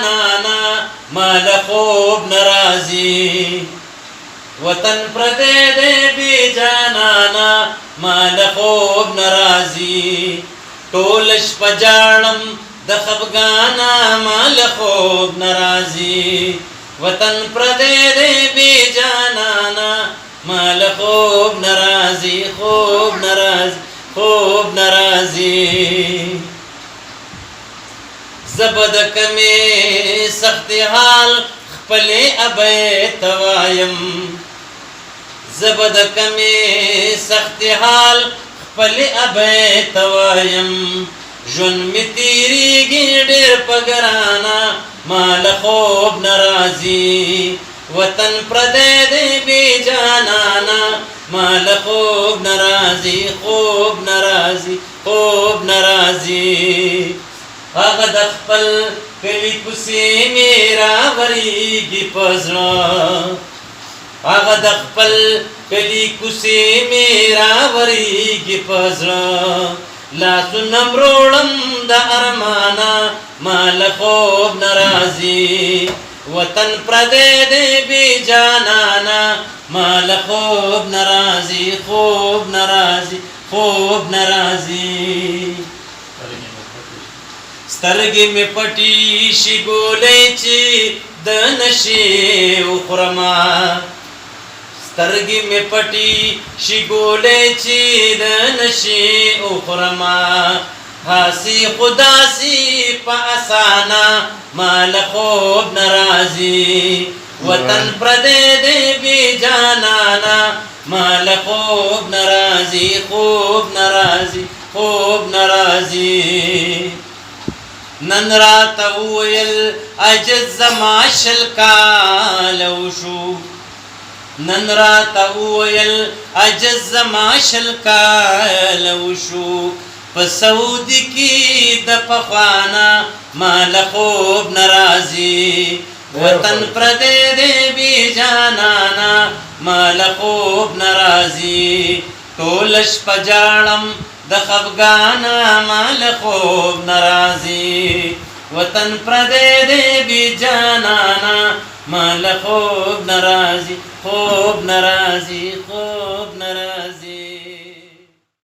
جانانا مال خوب نرازی وطن پردے دے بی جانانا مال خوب نرازی ټولش پجاړم د خفګانا مال خوب نرازی وطن پردے دے بی جانانا مال خوب نرازی خوب نرازی خوب نرازی زبد کمی سخت حال خپلې ابې توایم زبد کمی سخت حال خپلې ابې توایم ژوند می تیریږي ډېر په ګرانه مال خوب نرازي وطن پردی دی بی جانانا مال خوب نرازي خوب نرازي خوب نرازي هغه د خپل کلی کوڅې مې راورېږي په زړه هغه د خپل کلی کوڅې مې راورېږي په زړه لاسونه مروړم د ارمانه مال خوب نرازي وطن پردی دی بی جانانا مال خوب نرازي خوب نرازي خوب نرازي سترګې مې پټې شي ګولې چې د نشې وخورما سترګې مې پټې شي ګولې چې د نشې وخورما هاسي خداسي په اسانه مال خوب نرازي وطن پردی دی بی جانانا مال خوب نرازي خوب نرازي خوب نرازي نن راته وویل عجز زما شل کاله وشو نن راته وویل عجز زما شل کاله وشو په سعودي کې د پخوانه مال خوب نرازي وطن پردی دی بی جانانا مال خوب نرازي ټول شپه جاړم د خفګانا مال خوب نرازي وطن پردی دی بی جانانا مال خوب نرازي خوب نرازي خوب